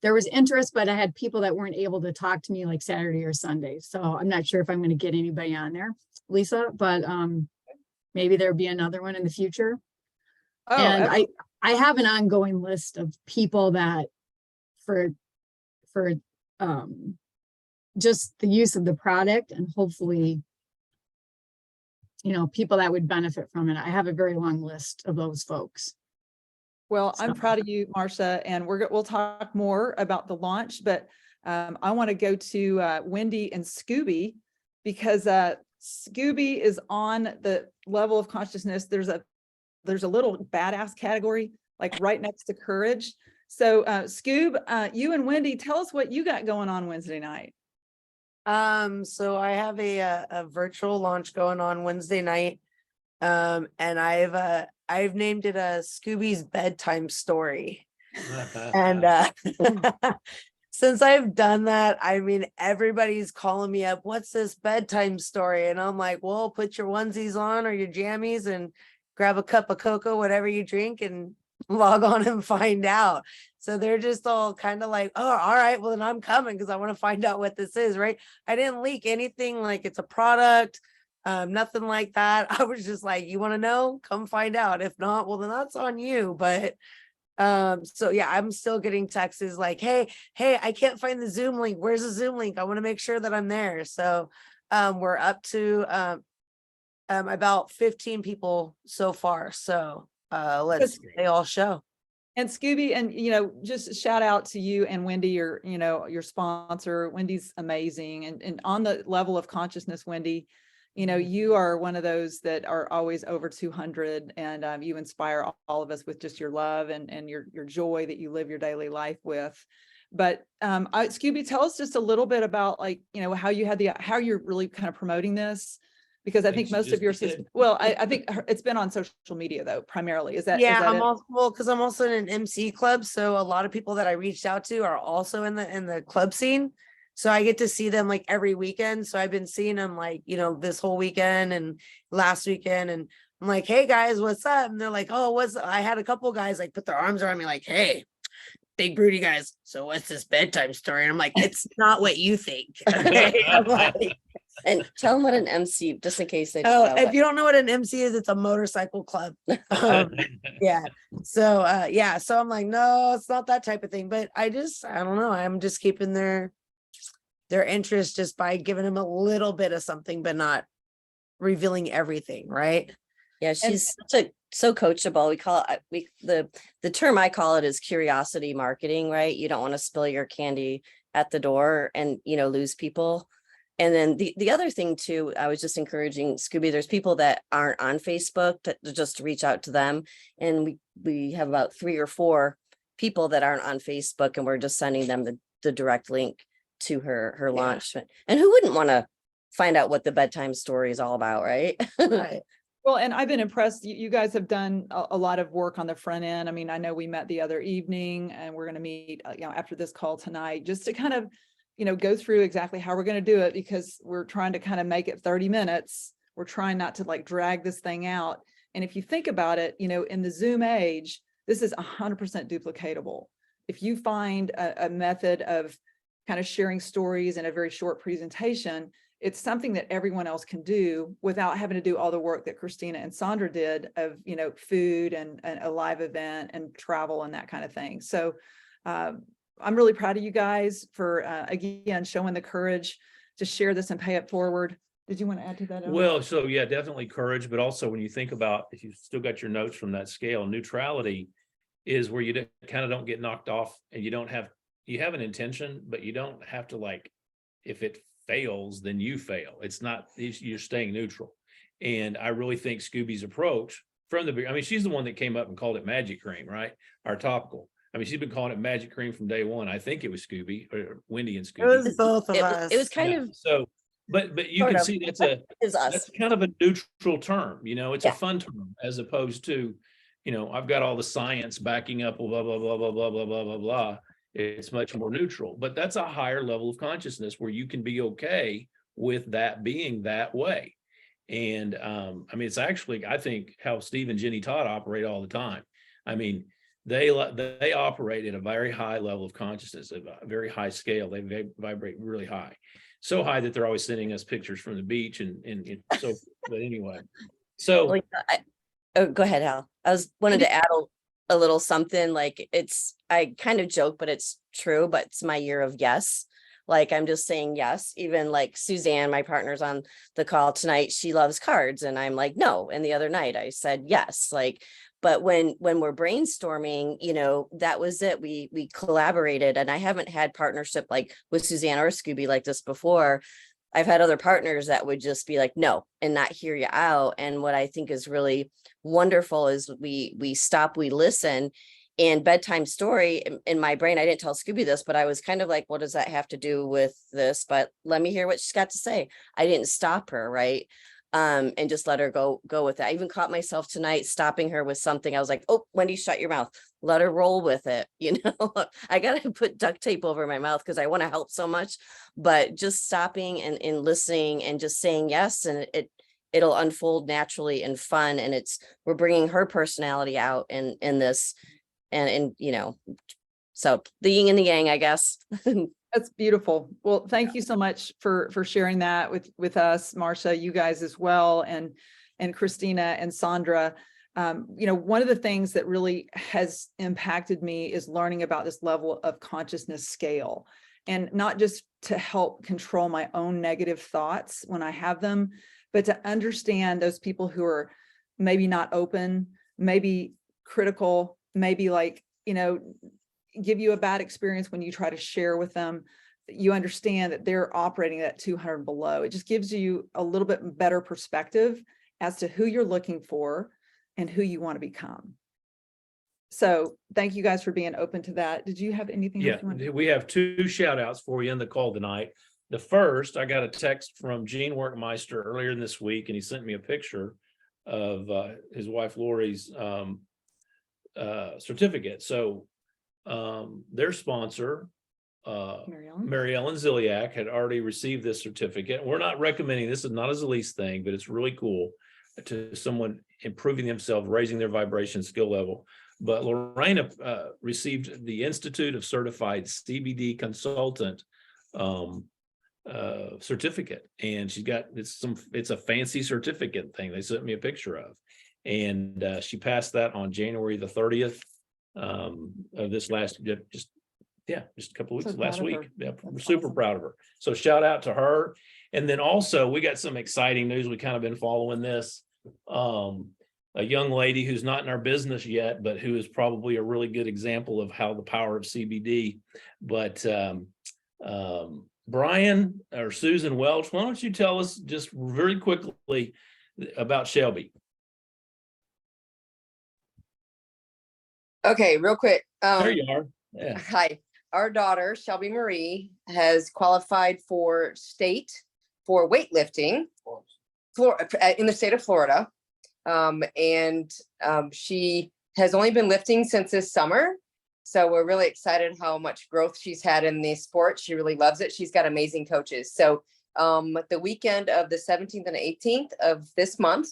there was interest, but I had people that weren't able to talk to me like Saturday or Sunday. So I'm not sure if I'm going to get anybody on there, Lisa, but maybe there'll be another one in the future. Oh, And absolutely. I have an ongoing list of people that for just the use of the product, and hopefully, you know, people that would benefit from it. I have a very long list of those folks. Well, I'm So- proud of you, Marcia, and we'll talk more about the launch, but I want to go to Wendy and Scooby, because Scooby is on the level of consciousness. There's a little badass category, like right next to courage. So Scoob, you and Wendy, tell us what you got going on Wednesday night. So I have a virtual launch going on Wednesday night. And I've named it a Scooby's bedtime story. And since I've done that, I mean, everybody's calling me up, what's this bedtime story? And I'm like, well, put your onesies on or your jammies and grab a cup of cocoa, whatever you drink, and log on and find out. So they're just all kind of like, oh, all right, well then I'm coming because I want to find out what this is, right? I didn't leak anything like it's a product, nothing like that. I was just like, you want to know? Come find out. If not, well then that's on you. But so yeah, I'm still getting texts like, hey, I can't find the Zoom link. Where's the Zoom link? I want to make sure that I'm there. So we're up to about 15 people so far. So let's they all show. And Scooby, and you know, just shout out to you and Wendy, your sponsor. Wendy's amazing, and on the level of consciousness, Wendy, you know, you are one of those that are always over 200, and you inspire all of us with just your love and your joy that you live your daily life with. But Scooby, tell us just a little bit about, like, you know, how you're really kind of promoting this. Because I think she most just of your did. well, I think it's been on social media though, primarily. Is that Yeah, is that I'm it? also, well, because I'm also in an MC club, so a lot of people that I reached out to are also in the club scene. So I get to see them like every weekend. So I've been seeing them like, you know, this whole weekend and last weekend, and I'm like, hey guys, what's up? And they're like, oh, I had a couple guys like put their arms around me like, hey, big broody guys, so what's this bedtime story? And I'm like, it's not what you think. Okay? I'm like, And tell them what an MC, just in case they oh, don't know. if you don't know what an MC is, it's a motorcycle club. Yeah. So so I'm like, no, it's not that type of thing. But I don't know. I'm just keeping their interest just by giving them a little bit of something, but not revealing everything, right? Yeah, she's so coachable. We call it, the term I call it is curiosity marketing, right? You don't want to spill your candy at the door and, you know, lose people. And then the other thing too, I was just encouraging Scooby, there's people that aren't on Facebook to just reach out to them. And we have about 3 or 4 people that aren't on Facebook, and we're just sending them the direct link to her launch. And who wouldn't want to find out what the bedtime story is all about, right? Right. Well, and I've been impressed. You guys have done a lot of work on the front end. I mean, I know we met the other evening, and we're going to meet, you know, after this call tonight, just to kind of, you know, go through exactly how we're going to do it, because we're trying to kind of make it 30 minutes. We're trying not to like drag this thing out. And if you think about it, you know, in the Zoom age, this is 100% duplicatable. If you find a method of kind of sharing stories in a very short presentation, it's something that everyone else can do without having to do all the work that Christina and Sandra did of, you know, food and a live event and travel and that kind of thing. So I'm really proud of you guys for, again, showing the courage to share this and pay it forward. Did you want to add to that, Owen? Well, so yeah, definitely courage, but also when you think about, if you still got your notes from that scale, neutrality is where you kind of don't get knocked off, and you have an intention, but you don't have to, like, if it fails, then you fail. It's not, you're staying neutral. And I really think Scooby's approach from I mean, she's the one that came up and called it magic cream, right? Our topical. I mean, she's been calling it magic cream from day one. I think it was Scooby or Wendy and It Scooby. was both of us. It was kind Yeah. of So, but you sort can of. see that's us. kind of a neutral term, you know, it's Yeah. a fun term, as opposed to, you know, I've got all the science backing up, blah, blah, blah, blah, blah, blah, blah, blah, blah. It's much more neutral, but that's a higher level of consciousness where you can be okay with that being that way. And I mean, it's actually, I think, how Steve and Jenny Todd operate all the time. I mean, they operate at a very high level of consciousness, a very high scale. They vibrate really high, so high that they're always sending us pictures from the beach and so. But anyway, so Well, oh, go ahead, Hal. I wanted to add a little something, like I kind of joke, but it's true, but it's my year of yes. Like, I'm just saying yes. Even like Suzanne, my partner's on the call tonight, she loves cards, and I'm like, no. And the other night I said yes. Like, but when we're brainstorming, that was it. We collaborated, and I haven't had partnership like with Suzanne or Scooby like this before. I've had other partners that would just be like, no, and not hear you out. And what I think is really wonderful is we stop, we listen. And bedtime story in my brain, I didn't tell Scooby this, but I was kind of like, what does that have to do with this? But let me hear what she's got to say. I didn't stop her, right? And just let her go with it. I even caught myself tonight stopping her with something. I was like, oh, Wendy, shut your mouth. Let her roll with it. I got to put duct tape over my mouth because I want to help so much, but just stopping and listening and just saying yes. And it'll unfold naturally and fun. And we're bringing her personality out in this and so the yin and the yang, I guess. That's beautiful. Well, thank you so much for sharing that with us, Marcia, you guys as well, and Christina and Sandra. One of the things that really has impacted me is learning about this level of consciousness scale, and not just to help control my own negative thoughts when I have them, but to understand those people who are maybe not open, maybe critical, maybe give you a bad experience when you try to share with them. You understand that they're operating at 200 below. It just gives you a little bit better perspective as to who you're looking for and who you want to become. So thank you guys for being open to that. Did you have anything yeah, else you wanted to- we have 2 shout outs for you in the call tonight. The first, I got a text from Gene Workmeister earlier this week, and he sent me a picture of his wife Lori's certificate. So their sponsor, Mary Ellen Ziliak, had already received this certificate. We're not recommending this is not a Zalise thing, but it's really cool to someone improving themselves, raising their vibration skill level. But Lorena received the Institute of Certified CBD Consultant certificate, and she got it's a fancy certificate thing they sent me a picture of, and she passed that on January the 30th of this last just a couple of weeks last week. Yeah, we're super proud of her. So shout out to her. And then also we got some exciting news. We kind of been following this. A young lady who's not in our business yet, but who is probably a really good example of how the power of CBD. But Brian or Susan Welch, why don't you tell us just very quickly about Shelby? Okay, real quick. There you are. Yeah. Hi. Our daughter, Shelby Marie, has qualified for state for weightlifting in the state of Florida. She has only been lifting since this summer. So we're really excited how much growth she's had in the sport. She really loves it. She's got amazing coaches. So the weekend of the 17th and 18th of this month,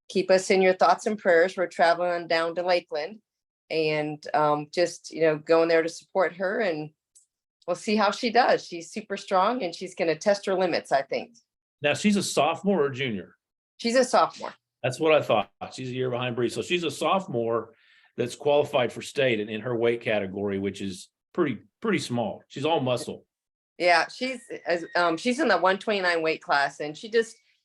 keep us in your thoughts and prayers. We're traveling down to Lakeland. And just, going there to support her, and we'll see how she does. She's super strong, and she's going to test her limits, I think. Now she's a sophomore or junior? She's a sophomore. That's what I thought. She's a year behind Bree. So she's a sophomore that's qualified for state in her weight category, which is pretty small. She's all muscle. Yeah, she's in the 129 weight class, and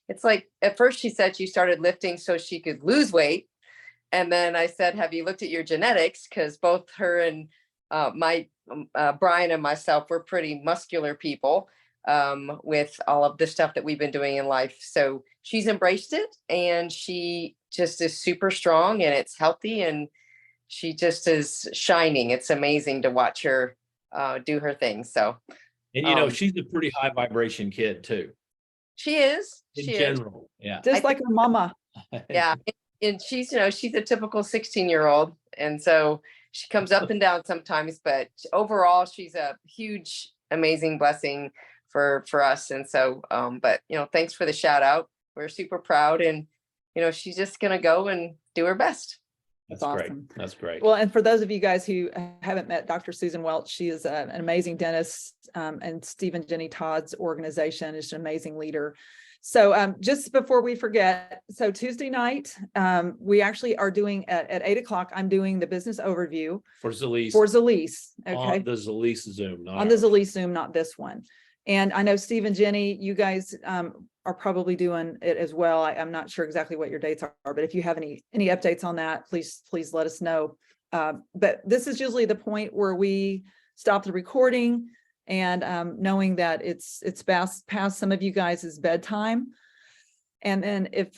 it's like, at first she said she started lifting so she could lose weight. And then I said, have you looked at your genetics? Because both her and Brian and myself, we're pretty muscular people with all of the stuff that we've been doing in life. So she's embraced it, and she just is super strong, and it's healthy, and she just is shining. It's amazing to watch her do her thing. So, and she's a pretty high vibration kid too. She is. In general, yeah. Just like her mama. Yeah. And she's a typical 16-year-old. And so she comes up and down sometimes, but overall, she's a huge, amazing blessing for us. And so, but, thanks for the shout out. We're super proud, and, she's just going to go and do her best. That's That's great. awesome. That's great. Well, and for those of you guys who haven't met Dr. Susan Welch, she is an amazing dentist, and Stephen Jenny Todd's organization is an amazing leader. So just before we forget, so Tuesday night, we actually are doing at 8 o'clock, I'm doing the business overview For Zalise, for Zalise. on Okay. the Zalise Zoom, not On the ours. Zalise Zoom, not this one. And I know Steve and Jenny, you guys are probably doing it as well. I'm not sure exactly what your dates are, but if you have any updates on that, please let us know. But this is usually the point where we stop the recording, and knowing that it's past some of you guys' bedtime. And then if